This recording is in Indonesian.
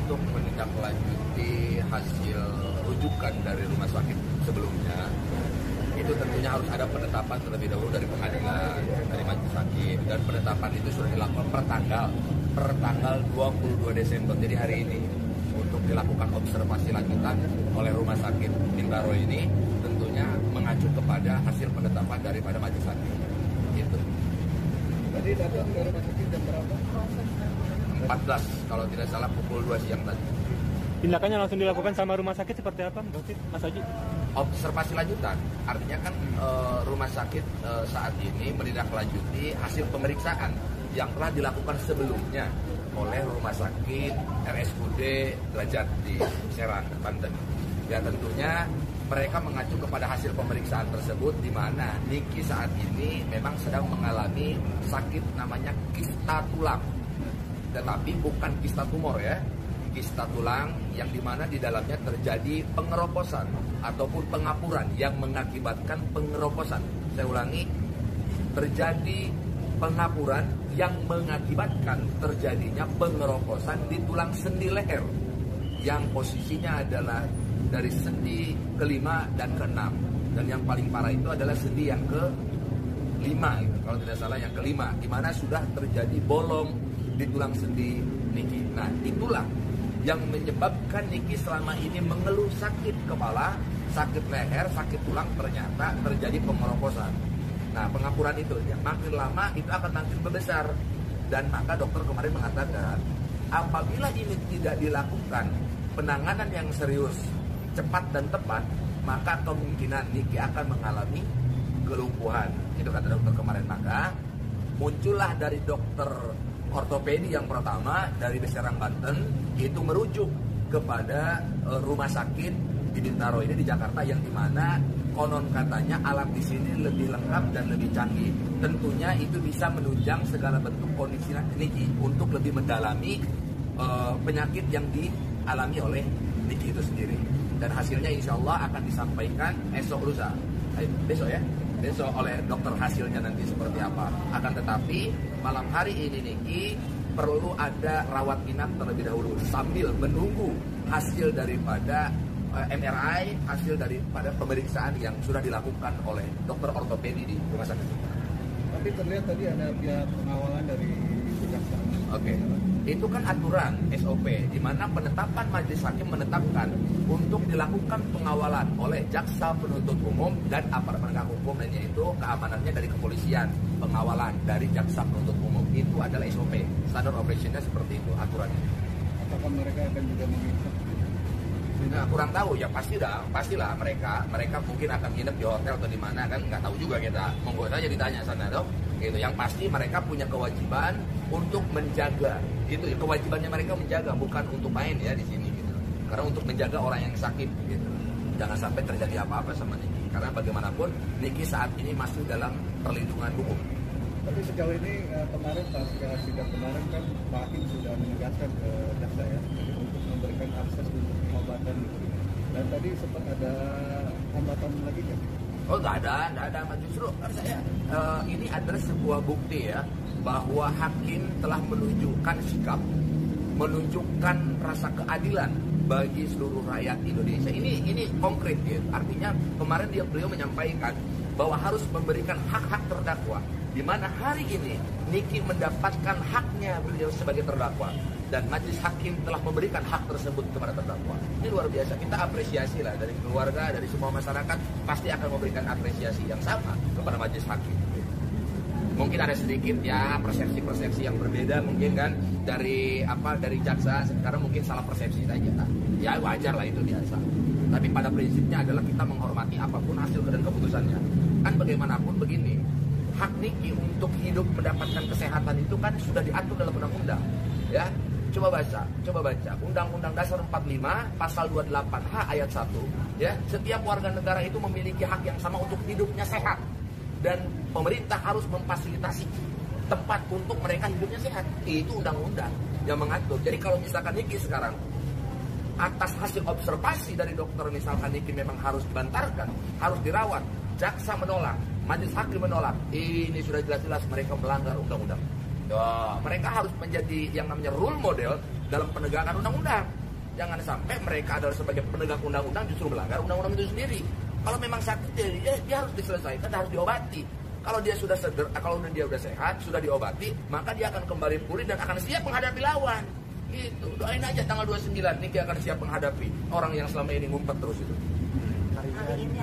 untuk menindaklanjuti hasil rujukan dari rumah sakit sebelumnya, itu tentunya harus ada penetapan terlebih dahulu dari pengadilan, dari majelis hakim, dan penetapan itu sudah dilakukan per tanggal 22 Desember, jadi hari ini, untuk dilakukan observasi lanjutan oleh rumah sakit Bintaro ini, tentunya mengacu kepada hasil penetapan daripada majelis hakim. Itu. Tadi datang ke rumah sakit jam berapa? 14, kalau tidak salah pukul 2 siang tadi. Tindakannya langsung dilakukan sama rumah sakit seperti apa, Mas Haji? Observasi lanjutan, artinya kan rumah sakit saat ini menindaklanjuti hasil pemeriksaan yang telah dilakukan sebelumnya oleh rumah sakit RSUD Derajat di Serang, Banten. Ya tentunya mereka mengacu kepada hasil pemeriksaan tersebut, di mana Niki saat ini memang sedang mengalami sakit namanya kista tulang, tetapi bukan kista tumor ya. Kista tulang yang dimana di dalamnya terjadi pengeroposan ataupun pengapuran yang mengakibatkan pengeroposan. Saya ulangi, terjadi pengapuran yang mengakibatkan terjadinya pengeroposan di tulang sendi leher yang posisinya adalah dari sendi kelima dan keenam, dan yang paling parah itu adalah sendi yang kelima, kalau tidak salah yang kelima, di mana sudah terjadi bolong di tulang sendi Niki. Nah, itulah yang menyebabkan Niki selama ini mengeluh sakit kepala, sakit leher, sakit tulang, ternyata terjadi pengeroposan. Nah, pengapuran itu ya, makin lama itu akan makin membesar, dan maka dokter kemarin mengatakan apabila ini tidak dilakukan penanganan yang serius, cepat dan tepat, maka kemungkinan Niki akan mengalami kelumpuhan. Itu kata dokter kemarin. Maka muncullah dari dokter ortopedi yang pertama dari Serang, Banten, itu merujuk kepada rumah sakit di Bintaro ini di Jakarta, yang dimana konon katanya alat di sini lebih lengkap dan lebih canggih. Tentunya itu bisa menunjang segala bentuk kondisi Niki untuk lebih mendalami penyakit yang dialami oleh Niki itu sendiri. Dan hasilnya insya Allah akan disampaikan besok ya, besok oleh dokter hasilnya nanti seperti apa. Akan tetapi malam hari ini Niki perlu ada rawat inap terlebih dahulu sambil menunggu hasil daripada MRI, hasil daripada pemeriksaan yang sudah dilakukan oleh dokter ortopedi di rumah sakit. Tapi terlihat tadi ada pihak pengawalan dari kejaksaan. Oke. Itu kan aturan SOP, di mana penetapan majelis hakim menetapkan untuk dilakukan pengawalan oleh jaksa penuntut umum dan aparat penegak hukum, dan yaitu keamanannya dari kepolisian, pengawalan dari jaksa penuntut umum. Itu adalah SOP, standar operationnya seperti itu aturannya. Apakah mereka akan juga meminta? Nah, kurang tahu ya, pastilah mereka mungkin akan nginep di hotel atau di mana, kan nggak tahu juga kita. Monggo aja ditanya sana dong. Gitu. Yang pasti mereka punya kewajiban untuk menjaga. Gitu ya, kewajibannya mereka menjaga, bukan untuk main ya di sini gitu. Karena untuk menjaga orang yang sakit gitu. Jangan sampai terjadi apa-apa sama Niki. Karena bagaimanapun Niki saat ini masih dalam perlindungan hukum. Tapi sejauh ini kemarin pas sidang kemarin kan Pak Hakim sudah menegaskan ke jaksa ya untuk memberikan akses untuk pengobatan gitu. Dan tadi sempat ada hambatan lagi kan? Oh nggak ada. Justru saya ini adalah sebuah bukti ya bahwa hakim telah menunjukkan sikap, menunjukkan rasa keadilan bagi seluruh rakyat Indonesia. Ini konkret ya. Artinya kemarin beliau menyampaikan bahwa harus memberikan hak-hak terdakwa, di mana hari ini Niki mendapatkan haknya beliau sebagai terdakwa, dan majelis hakim telah memberikan hak tersebut kepada terdakwa. Ini luar biasa, kita apresiasi lah dari keluarga, dari semua masyarakat pasti akan memberikan apresiasi yang sama kepada majelis hakim. Mungkin ada sedikit ya persepsi-persepsi yang berbeda mungkin kan dari jaksa, sekarang mungkin salah persepsi saja. Ya wajar lah, itu biasa. Tapi pada prinsipnya adalah kita menghormati apapun hasil dan keputusannya. Kan bagaimanapun begini, hak Niki untuk hidup mendapatkan kesehatan itu kan sudah diatur dalam undang-undang. Ya, coba baca Undang-Undang Dasar 45 Pasal 28H ayat 1. Ya, setiap warga negara itu memiliki hak yang sama untuk hidupnya sehat, dan pemerintah harus memfasilitasi tempat untuk mereka hidupnya sehat. Itu undang-undang yang mengatur. Jadi kalau misalkan Niki sekarang atas hasil observasi dari dokter, misalkan Niki memang harus dibantarkan, harus dirawat, jaksa menolak, majelis hakim menolak, ini sudah jelas-jelas mereka melanggar undang-undang. Ya, mereka harus menjadi yang namanya role model, dalam penegakan undang-undang. Jangan sampai mereka adalah sebagai penegak undang-undang justru melanggar undang-undang itu sendiri. Kalau memang sakit dia harus diselesaikan, harus diobati. Kalau dia sudah kalau dia sudah sehat, sudah diobati, maka dia akan kembali pulih dan akan siap menghadapi lawan. Gitu. Doain aja tanggal 29 Niki akan siap menghadapi orang yang selama ini ngumpet terus itu. Hari ini